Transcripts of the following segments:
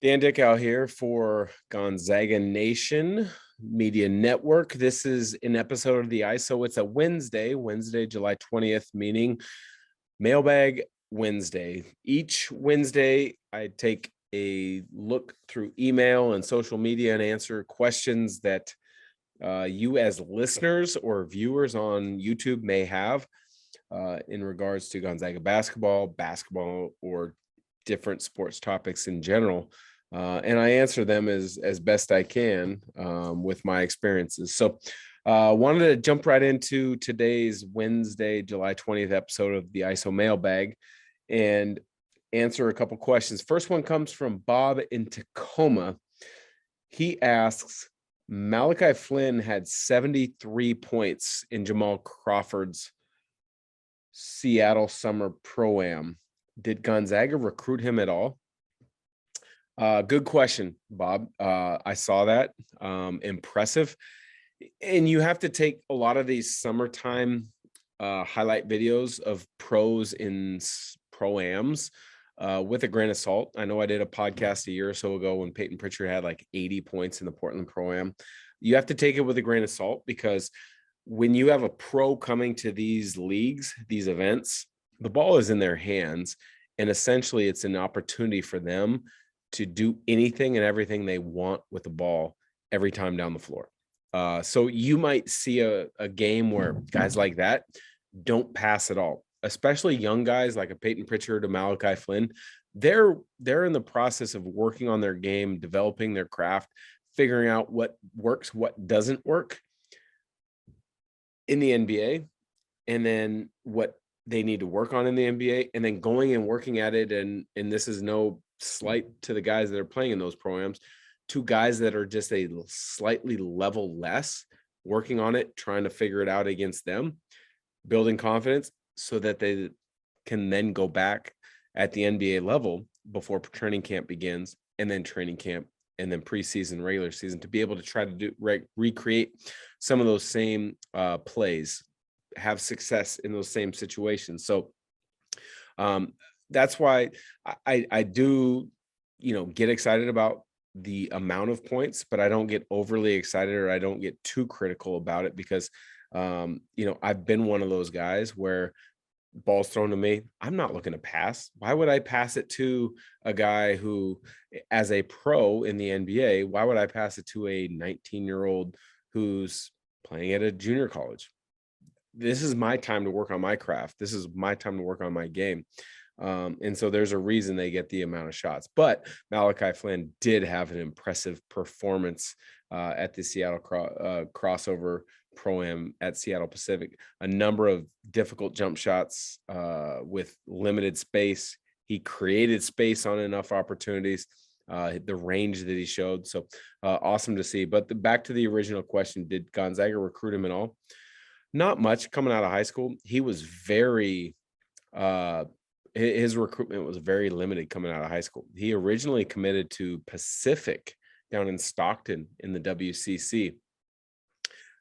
Dan Dickau here for Gonzaga Nation Media Network. This is an episode of the ISO. It's a Wednesday, July 20th, meaning Mailbag Wednesday. Each Wednesday, I take a look through email and social media and answer questions that you as listeners or viewers on YouTube may have in regards to Gonzaga basketball, or different sports topics in general. And I answer them as best I can with my experiences. So wanted to jump right into today's Wednesday, July 20th episode of the ISO Mailbag and answer a couple questions. First one comes from Bob in Tacoma. He asks, Malachi Flynn had 73 points in Jamal Crawford's Seattle Summer Pro-Am. Did Gonzaga recruit him at all? Good question, Bob. I saw that. Impressive. And you have to take a lot of these summertime highlight videos of pros in pro-ams with a grain of salt. I know I did a podcast a year or so ago when Peyton Pritchard had like 80 points in the Portland Pro-Am. You have to take it with a grain of salt because when you have a pro coming to these leagues, these events, the ball is in their hands. And essentially it's an opportunity for them to do anything and everything they want with the ball every time down the floor. So you might see a game where guys like that don't pass at all, especially young guys like a Peyton Pritchard or Malachi Flynn. They're in the process of working on their game, developing their craft, figuring out what works, what doesn't work in the NBA, and then what they need to work on in the NBA, and then going and working at it. And this is no slight to the guys that are playing in those programs, to guys that are just a slightly level less, working on it, trying to figure it out against them, building confidence so that they can then go back at the NBA level before training camp begins, and then training camp, and then preseason, regular season, to be able to try to recreate some of those same plays, have success in those same situations. So that's why I do, get excited about the amount of points, but I don't get overly excited, or I don't get too critical about it because, I've been one of those guys where ball's thrown to me, I'm not looking to pass. Why would I pass it to a guy who, as a pro in the NBA, why would I pass it to a 19-year-old who's playing at a junior college? This is my time to work on my craft. This is my time to work on my game. And so there's a reason they get the amount of shots. But Malachi Flynn did have an impressive performance at the Seattle crossover Pro-Am at Seattle Pacific. A number of difficult jump shots with limited space. He created space on enough opportunities, the range that he showed. So awesome to see. But back to the original question, did Gonzaga recruit him at all? Not much. Coming out of high school, he was very his recruitment was very limited coming out of high school. He originally committed to Pacific down in Stockton in the WCC.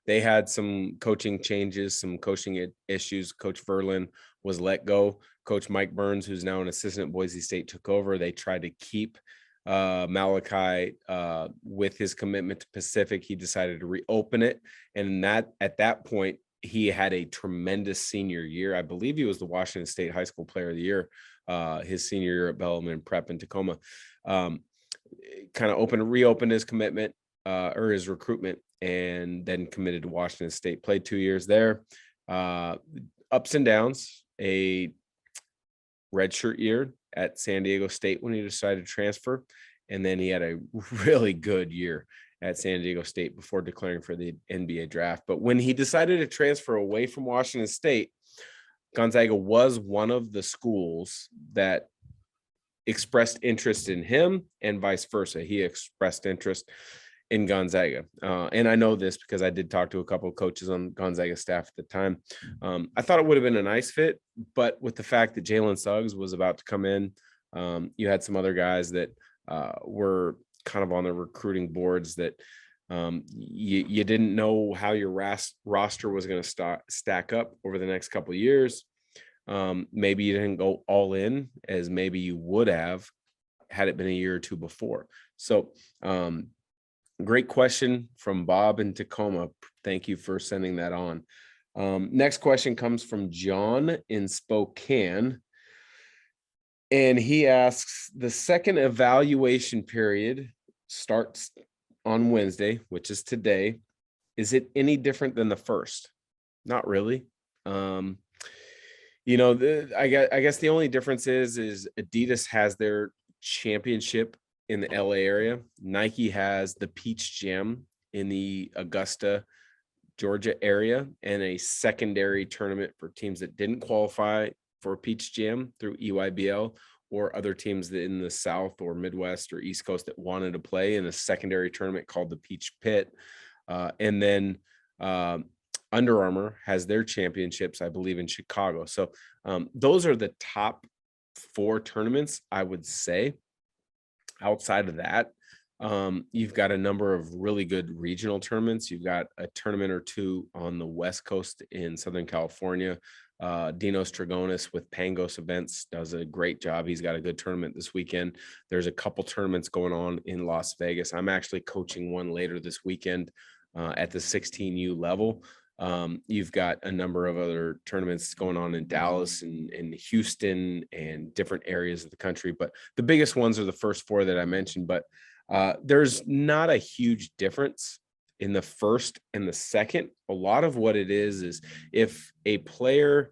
They had some coaching changes, some coaching issues. Coach Verlin was let go. Coach Mike Burns, who's now an assistant at Boise State, took over. They tried to keep Malachi with his commitment to Pacific. He decided to reopen it. And at that point, he had a tremendous senior year. I believe he was the Washington State High School Player of the Year, his senior year at Bellarmine Prep in Tacoma. Kind of reopened his commitment or his recruitment, and then committed to Washington State. Played 2 years there. Ups and downs. A redshirt year at San Diego State when he decided to transfer, and then he had a really good year at San Diego State before declaring for the NBA draft. But when he decided to transfer away from Washington State, Gonzaga was one of the schools that expressed interest in him, and vice versa. He expressed interest in Gonzaga. And I know this because I did talk to a couple of coaches on Gonzaga staff at the time. I thought it would have been a nice fit, but with the fact that Jalen Suggs was about to come in, you had some other guys that were kind of on the recruiting boards that you didn't know how your roster was going to stack up over the next couple of years. Maybe you didn't go all in as maybe you would have had it been a year or two before. So great question from Bob in Tacoma. Thank you for sending that on. Next question comes from John in Spokane. And he asks, the second evaluation period starts on Wednesday, which is today. Is it any different than the first? Not really. I guess the only difference is Adidas has their championship in the LA area. Nike has the Peach Jam in the Augusta, Georgia area, and a secondary tournament for teams that didn't qualify for Peach Jam through EYBL, or other teams that in the South or Midwest or East Coast that wanted to play in a secondary tournament called the Peach Pit. And then Under Armour has their championships, I believe, in Chicago. So those are the top 4 tournaments, I would say. Outside of that, you've got a number of really good regional tournaments. You've got a tournament or 2 on the West Coast in Southern California. Dinos Dragonis with Pangos Events does a great job. He's got a good tournament this weekend. There's a couple tournaments going on in Las Vegas. I'm actually coaching one later this weekend at the 16U level. You've got a number of other tournaments going on in Dallas and in Houston and different areas of the country. But the biggest ones are the first 4 that I mentioned. But there's not a huge difference in the first and the second. A lot of what it is if a player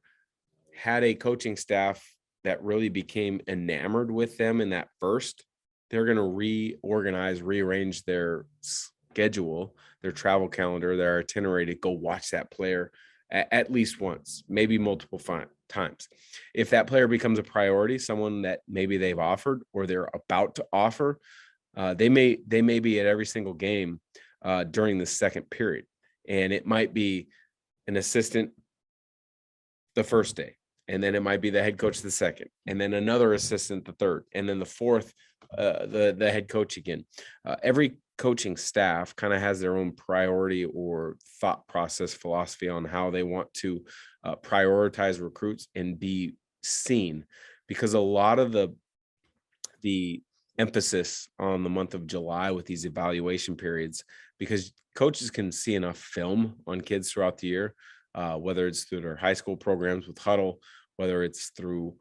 had a coaching staff that really became enamored with them in that first, they're going to rearrange their schedule, their travel calendar, their itinerary to go watch that player at least once, maybe multiple times. If that player becomes a priority, someone that maybe they've offered or they're about to offer, they may be at every single game during the second period. And it might be an assistant the first day, and then it might be the head coach the second, and then another assistant the third, and then the fourth, the head coach again. Every coaching staff kind of has their own priority or thought process philosophy on how they want to prioritize recruits and be seen, because a lot of the emphasis on the month of July with these evaluation periods, because coaches can see enough film on kids throughout the year, whether it's through their high school programs with Huddle, whether it's through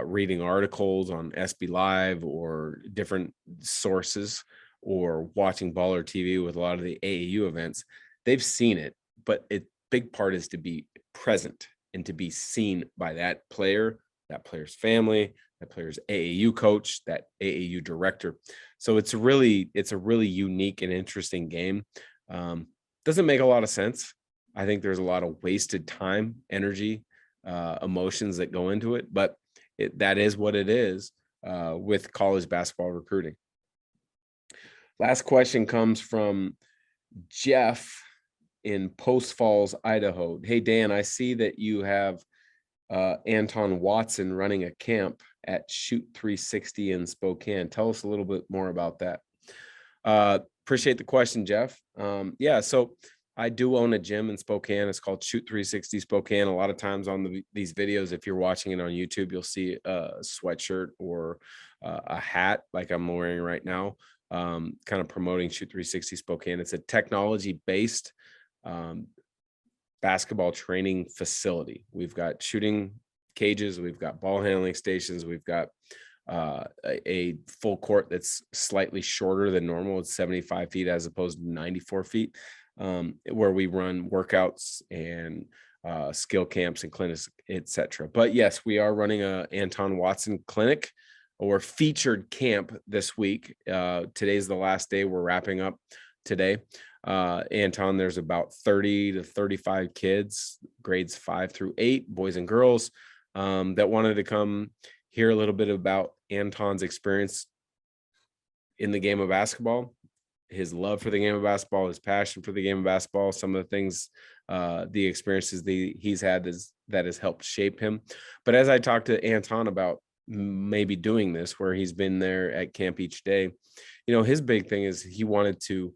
reading articles on SB Live or different sources, or watching Baller TV with a lot of the AAU events. They've seen it, but big part is to be present and to be seen by that player, that player's family, that player's AAU coach, that AAU director. So it's a really unique and interesting game. Doesn't make a lot of sense. I think there's a lot of wasted time, energy, emotions that go into it, but that is what it is with college basketball recruiting. Last question comes from Jeff in Post Falls, Idaho. Hey, Dan, I see that you have Anton Watson running a camp at Shoot 360 in Spokane. Tell us a little bit more about that. Appreciate the question, Jeff. Yeah, so I do own a gym in Spokane. It's called Shoot 360 Spokane. A lot of times on these videos, if you're watching it on YouTube, you'll see a sweatshirt or a hat like I'm wearing right now, kind of promoting Shoot 360 Spokane. It's a technology-based basketball training facility. We've got shooting cages, we've got ball handling stations, we've got a full court that's slightly shorter than normal. It's 75 feet as opposed to 94 feet, where we run workouts and skill camps and clinics, etc. But yes, we are running a Anton Watson clinic or featured camp this week. Today's the last day. We're wrapping up today. Anton, there's about 30 to 35 kids, grades 5 through 8, boys and girls, that wanted to come hear a little bit about Anton's experience in the game of basketball, his love for the game of basketball, his passion for the game of basketball, some of the things, the experiences he's had that has helped shape him. But as I talked to Anton about maybe doing this, where he's been there at camp each day, his big thing is he wanted to,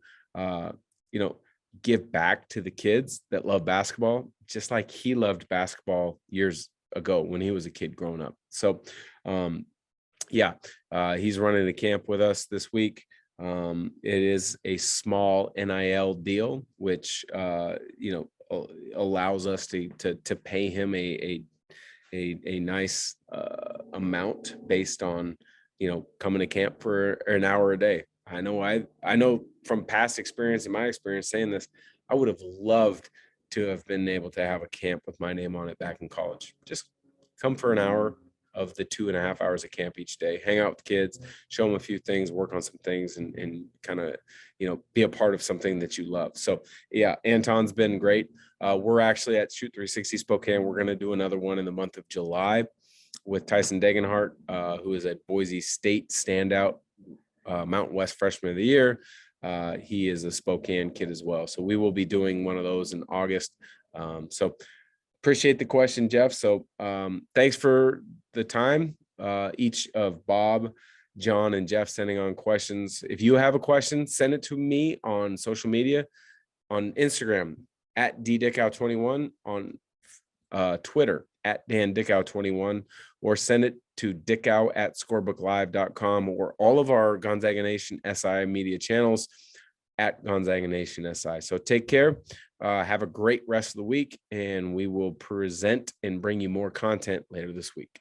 give back to the kids that love basketball, just like he loved basketball years ago when he was a kid growing up. So, Yeah, he's running a camp with us this week. It is a small NIL deal, which allows us to pay him a nice amount based on coming to camp for an hour a day. I know from past experience and my experience saying this, I would have loved to have been able to have a camp with my name on it back in college. Just come for an hour of the 2.5 hours of camp each day, hang out with kids, show them a few things, work on some things, and kind of be a part of something that you love. So yeah, Anton's been great. We're actually at Shoot 360 Spokane. We're going to do another one in the month of July with Tyson Degenhart, who is a Boise State standout, Mountain West Freshman of the Year. He is a Spokane kid as well. So we will be doing one of those in August. So appreciate the question, Jeff. So thanks for the time. Each of Bob, John, and Jeff sending on questions. If you have a question, send it to me on social media, on Instagram at DDickau21, on Twitter at Dan Dickau21, or send it to Dickau@scorebooklive.com, or all of our Gonzaga Nation SI media channels at Gonzaga Nation SI. So take care. Have a great rest of the week, and we will present and bring you more content later this week.